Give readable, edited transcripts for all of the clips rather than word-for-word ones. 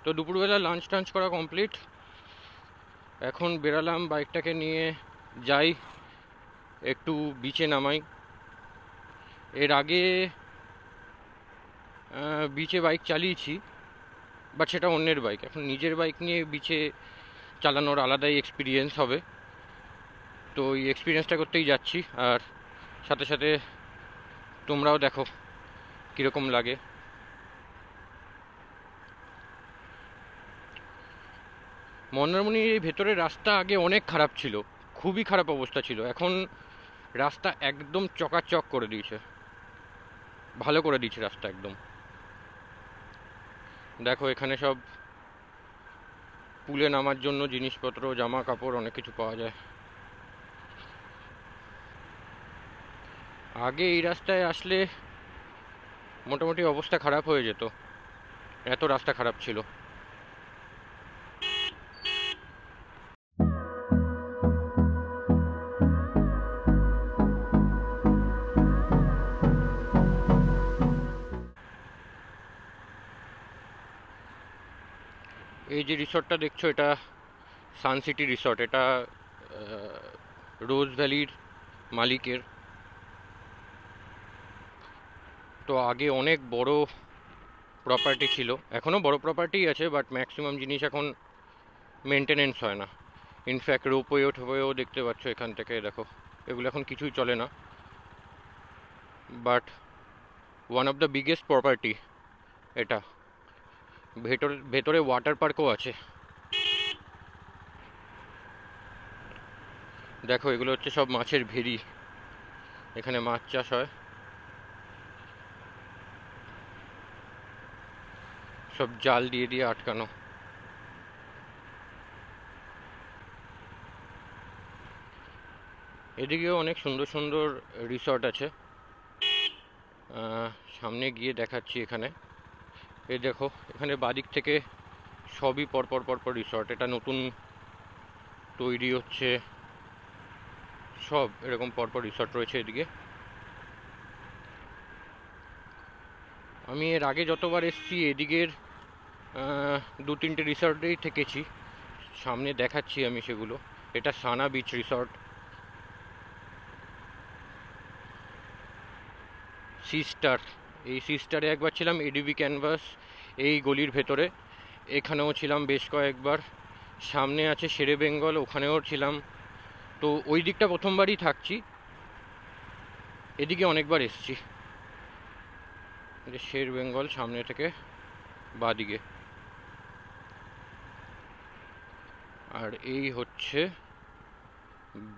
তো দুপুরবেলা লাঞ্চ টাঞ্চ করা কমপ্লিট। এখন বেরালাম বাইকটাকে নিয়ে, যাই একটু বিচে নামাই। এর আগে বিচে বাইক চালিয়েছি, বাট সেটা অন্যের বাইক। এখন নিজের বাইক নিয়ে বিচে চালানোর আলাদাই এক্সপিরিয়েন্স হবে। তো এই এক্সপিরিয়েন্সটা করতেই যাচ্ছি, আর সাথে সাথে তোমরাও দেখো কীরকম লাগে। মন্দারমণির এই ভেতরের রাস্তা আগে অনেক খারাপ ছিল, খুবই খারাপ অবস্থা ছিল। এখন রাস্তা একদম চকাচক করে দিয়েছে, ভালো করে দিয়েছে রাস্তা একদম। দেখো এখানে সব পুলে নামার জন্য জিনিসপত্র, জামা কাপড় অনেক কিছু পাওয়া যায়। আগে এই রাস্তায় আসলে মোটামুটি অবস্থা খারাপ হয়ে যেত, এত রাস্তা খারাপ ছিল। এই যে রিসর্টটা দেখছো, এটা সানসিটি রিসর্ট। এটা রোজ ভ্যালির মালিকের। তো আগে অনেক বড় প্রপার্টি ছিল, এখনও বড় প্রপার্টি আছে, বাট ম্যাক্সিমাম জিনিস এখন মেনটেনেন্স হয় না। ইনফ্যাক্ট রোপওয়ে টোপওয়েও দেখতে পাচ্ছ এখান থেকে, দেখো এগুলো এখন কিছুই চলে না। But one of the biggest property এটা। ভেতরে ওয়াটার পার্কও আছে। দেখো এগুলো হচ্ছে সব মাছের ভেরি, এখানে মাছ চাষ হয়। সব জাল দিয়ে দিয়ে আটকানো। এদিকেও অনেক সুন্দর সুন্দর রিসর্ট আছে, সামনে গিয়ে দেখাচ্ছি। এখানে এই দেখো, এখানে বাদিক থেকে সবই পরপর পরপর রিসর্ট। এটা নতুন তৈরি হচ্ছে, সব এরকম পরপর রিসর্ট রয়েছে এদিকে। আমি এর আগে যতবার এসেছি এদিকের দু তিনটে রিসর্টেই থেকেছি, সামনে দেখাচ্ছি আমি সেগুলো। এটা সানা বিচ রিসর্ট, সিস্টার। এই সিস্টারে একবার ছিলাম, এডিবি ক্যানভাস এই গলির ভেতরে, এখানেও ছিলাম বেশ কয়েকবার। সামনে আছে শেরে বেঙ্গল, ওখানেও ছিলাম। তো ওই দিকটা প্রথমবারই থাকছি, এদিকে অনেকবার এসছি। শের বেঙ্গল সামনে থেকে বাদিকে, আর এই হচ্ছে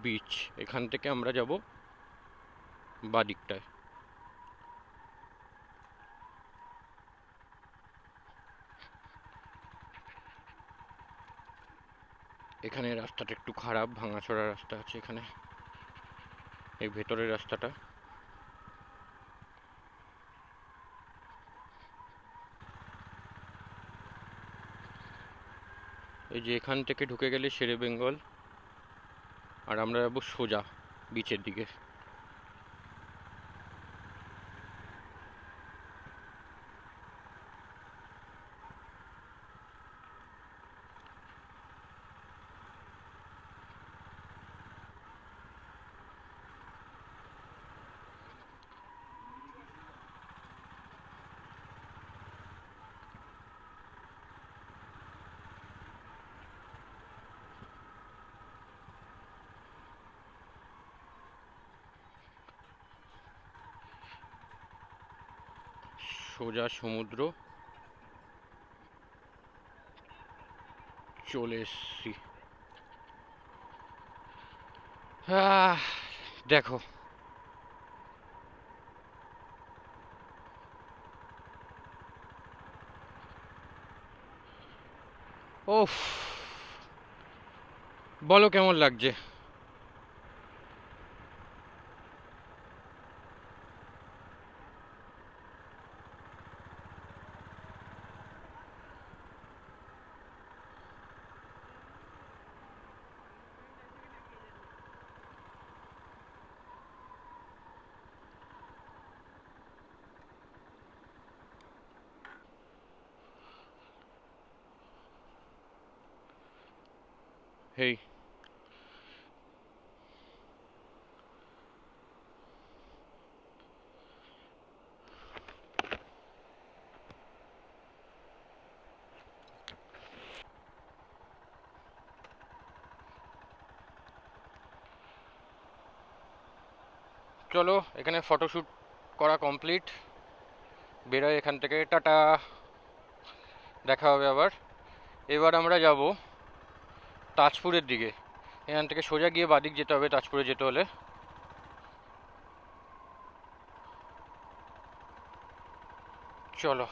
বিচ। এখান থেকে আমরা যাব বাদিকটায়। এখানে রাস্তাটা একটু খারাপ, ভাঙাচোরা রাস্তা আছে এখানে, এই ভেতরের রাস্তাটা। এই যে এখান থেকে ঢুকে গেলে শেরে বেঙ্গল, আর আমরা যাবো সোজা বিচের দিকে। সোজা সমুদ্র চলে এসছি। দেখো ওফ, বলো কেমন লাগছে। হেই চলো, এখানে ফটোশ্যুট করা কমপ্লিট, বেরোয় এখান থেকে, টাটা, দেখা হবে আবার। এবার আমরা যাব তাজপুরের দিকে। এখান থেকে সোজা গিয়ে বাদিক যেতে হবে তাজপুরে যেতে হলে। চলো।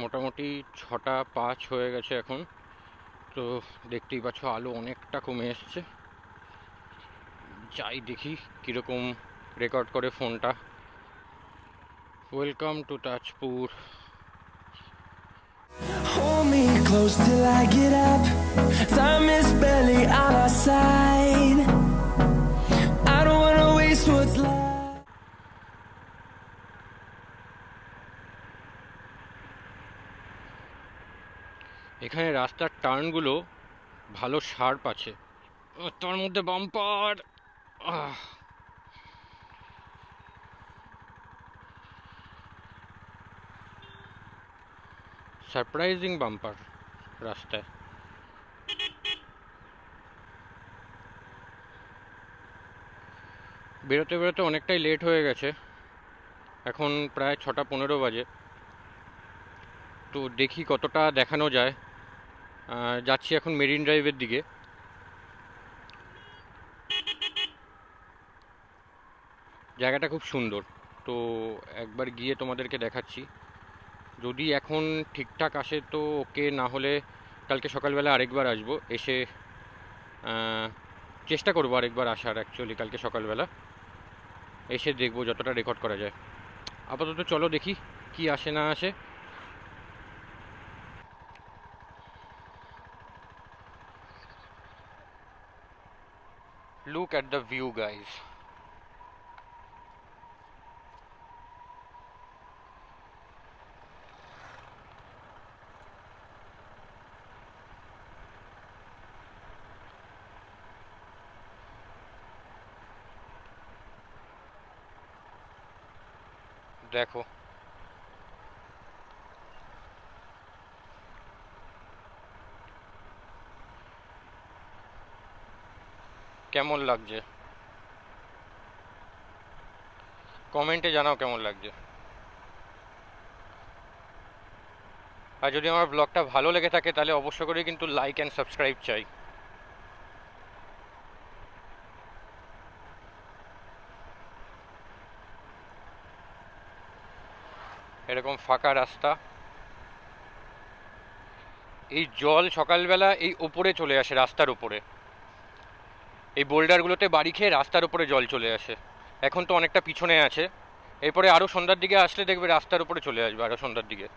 মোটামুটি 6:05 হয়ে গেছে এখন, তো দেখতেই পাচ্ছ আলো অনেকটা কমে এসছে। যাই দেখি কীরকম রেকর্ড করে ফোনটা। Welcome to Tajpur. Hold me close till I get up. Time is barely on our side. I don't wanna waste what's left. এখানে রাস্তার টার্নগুলো ভালো শার্প আছে, তার মধ্যে বাম্পার, সারপ্রাইজিং বাম্পার রাস্তায়। বেরোতে বেরোতে অনেকটাই লেট হয়ে গেছে, এখন প্রায় 6:15 বাজে। তো দেখি কতটা দেখানো যায়। যাচ্ছি এখন মেরিন ড্রাইভের দিকে। জায়গাটা খুব সুন্দর, তো একবার গিয়ে তোমাদেরকে দেখাচ্ছি। যদি এখন ঠিকঠাক আসে তো ওকে, না হলে কালকে সকালবেলা আরেকবার আসবো, এসে চেষ্টা করবো আরেকবার আসার। অ্যাকচুয়ালি কালকে সকালবেলা এসে দেখবো যতটা রেকর্ড করা যায়। আপাতত চলো দেখি কি আসে না আসে। Look at the view, guys. দেখো কেমন লাগছে, কমেন্টে জানাও কেমন লাগছে। আর যদি আমার ব্লগটা ভালো লেগে থাকে তাহলে অবশ্য করে কিন্তু লাইক অ্যান্ড সাবস্ক্রাইব চাই। এরকম ফাঁকা রাস্তা, এই জল সকালবেলা এই ওপরে চলে আসে, রাস্তার উপরে, এই বোল্ডারগুলোতে বাড়ি খেয়ে রাস্তার উপরে জল চলে আসে। এখন তো অনেকটা পিছনে আছে, এরপরে আরও সন্ধ্যার দিকে আসলে দেখবে রাস্তার উপরে চলে আসবে, আরও সন্ধ্যার দিকে।